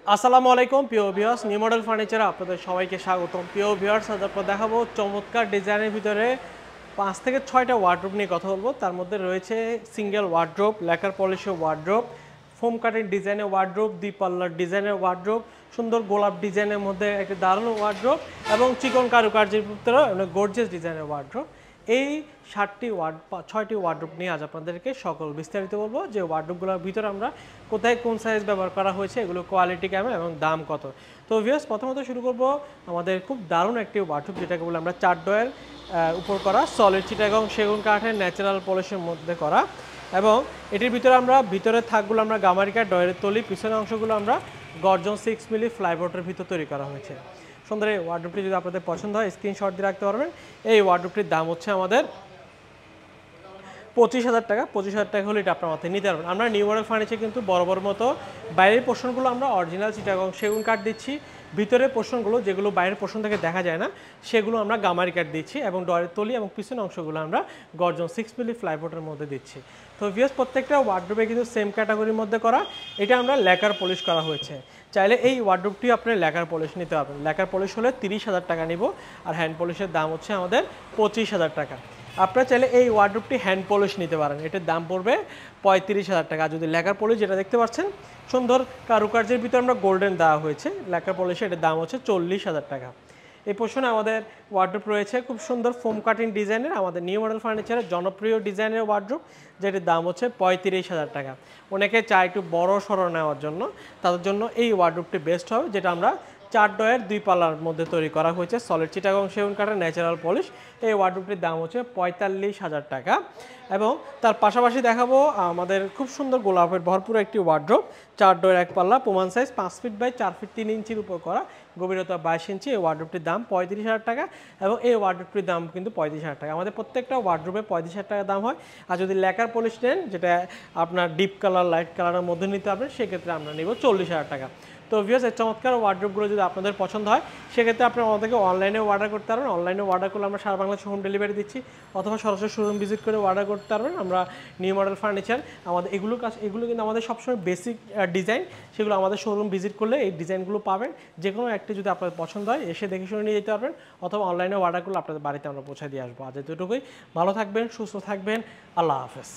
আসসালামু আলাইকুম প্রিয় ভিউয়ার্স, নিউ মডেল ফার্নিচারে আপনাদের সবাইকে স্বাগতম। প্রিয় ভিউয়ার্স, আজ আপনাদের দেখাবো চমৎকার ডিজাইনের ভিতরে 5 থেকে 6টা ওয়ার্ড্রোব নিয়ে কথা বলবো। তার মধ্যে রয়েছে সিঙ্গেল ওয়ার্ড্রোব, লেকার পলিশের ওয়ার্ড্রোব, ফোম কাটিং ডিজাইনের ওয়ার্ড্রোব, দুই পাল্লার ডিজাইনের ওয়ার্ড্রোব, সুন্দর গোলাপ ডিজাইনের মধ্যে একটি দারুণ ওয়ার্ড্রোব এবং চিকন কারুকার্যের ভিতরে গর্জিয়াস ডিজাইনের ওয়ার্ড্রোব। এই 6টি ওয়ার্ড্রোব নিয়ে আজ আপনাদেরকে সকল বিস্তারিত বলবো, যে ওয়ার্ড্রোবগুলোর ভিতরে আমরা কোথায় কোন সাইজ ব্যবহার করা হয়েছে, এগুলো কোয়ালিটি কেমন এবং দাম কত। তো ভিউয়ার্স, প্রথমত শুরু করব আমাদের খুব দারুণ একটি ওয়ার্ড্রোব, যেটাকে বলে আমরা 4 ডয়ের উপর করা সলিড চিটাগং সেগুন কাঠের ন্যাচারাল পলিশের মধ্যে করা, এবং এটির ভিতরে আমরা ভিতরে থাকগুলো আমরা গামারিকা ডয়ের তলি, পিছনের অংশগুলো আমরা গর্জন 6 মিলি ফ্লাইবোর্ডের ভিতর তৈরি করা হয়েছে। সুন্দর এই ওয়ার্ড্রোবটি যদি আপনাদের পছন্দ হয় স্ক্রিনশট দিয়ে রাখতে পারবেন। এই ওয়ার্ড্রোবটির দাম হচ্ছে আমাদের 25,000 টাকা। 25,000 টাকা হলে এটা আপনার মাথায় নিতে পারবেন। আমরা নিউ মডেল ফার্নিচার কিন্তু বড় বড় মতো বাইরের পোর্শনগুলো আমরা অরিজিনাল চিটাগং সেগুন কাঠ দিচ্ছি, ভিতরের পোর্শনগুলো যেগুলো বাইরের পোর্শন থেকে দেখা যায় না সেগুলো আমরা গামারি কাঠ দিচ্ছি, এবং ডয়ের তলি এবং পিছনের অংশগুলো আমরা গর্জন 6 মিলি ফ্লাইবোর্ডের মধ্যে দিচ্ছি। তো ভিউয়ার্স, প্রত্যেকটা ওয়ার্ড্রোবে কিন্তু সেম ক্যাটাগরির মধ্যে করা। এটা আমরা লেকার পলিশ করা হয়েছে। চাইলে এই ওয়ার্ড্রোবটি আপনি লেকার পলিশ নিতে পারবেন। লেকার পলিশ হলে 30,000 টাকা নিব, আর হ্যান্ড পলিশের দাম হচ্ছে আমাদের 25,000 টাকা। আপনারা চাইলে এই ওয়ার্ড্রোবটি হ্যান্ড পলিশ নিতে পারেন, এটার দাম পড়বে 35,000 টাকা। যদি লেকার পলিশ, যেটা দেখতে পাচ্ছেন সুন্দর কারুকার্যের ভিতরে আমরা গোল্ডেন দেওয়া হয়েছে, লেকার পলিশে এটার দাম হচ্ছে 40,000 টাকা। এই পোর্শনে আমাদের ওয়ার্ড্রোব রয়েছে খুব সুন্দর ফোম কাটিং ডিজাইনের, আমাদের নিউ মডেল ফার্নিচারের জনপ্রিয় ডিজাইনের ওয়ার্ড্রোব, যেটির দাম হচ্ছে 35,000 টাকা। অনেকে চায় একটু বড় সড়ো নেওয়ার জন্য, তাদের জন্য এই ওয়ার্ড্রোবটি বেস্ট হবে, যেটা আমরা 4 ডয়ের 2 পাল্লার মধ্যে তৈরি করা হয়েছে সলিড চিটাগং সেগুন কাঠের ন্যাচারাল পলিশ। এই ওয়ার্ড্রোবটির দাম হচ্ছে 45,000 টাকা। এবং তার পাশাপাশি দেখাবো আমাদের খুব সুন্দর গোলাপের ভরপুর একটি ওয়ার্ড্রোব, 4 ডয়ের 1 পাল্লা, প্রমাণ সাইজ 5 ফিট বাই 4 ফিট 3 ইঞ্চির উপর করা, গভীরতা 22 ইঞ্চি। এই ওয়ার্ড্রোবটির দাম 35,000 টাকা, এবং এই ওয়ার্ড্রোবটির দাম কিন্তু 35,000 টাকা। আমাদের প্রত্যেকটা ওয়ার্ড্রোবে 35,000 টাকা দাম হয়। আর যদি লেকার পলিশ নেন, যেটা আপনার ডিপ কালার লাইট কালারের মধ্যে নিতে হবে, সেক্ষেত্রে আমরা নেব 40,000 টাকা। তো ভিউয়ার্স, এই চমৎকার ওয়ার্ড্রোবগুলো যদি আপনাদের পছন্দ হয়, সেক্ষেত্রে আপনারা আমাদেরকে অনলাইনে অর্ডার করতে পারবেন। অনলাইনে অর্ডার করলে আমরা সারা বাংলাদেশে হোম ডেলিভারি দিচ্ছি, অথবা সরাসরি শোরুম ভিজিট করে অর্ডার করতে পারবেন। আমরা নিউ মডেল ফার্নিচার আমাদের এগুলো কিন্তু আমাদের সবসময় বেসিক ডিজাইন, সেগুলো আমাদের শোরুম ভিজিট করলে এই ডিজাইনগুলো পাবেন। যে কোনো একটি যদি আপনাদের পছন্দ হয়, এসে দেখে শুনে নিয়ে যেতে পারবেন, অথবা অনলাইনে অর্ডার করলে আপনাদের বাড়িতে আমরা পৌঁছে দিয়ে আসবো। আজ এতটুকুই। ভালো থাকবেন, সুস্থ থাকবেন, আল্লাহ হাফেজ।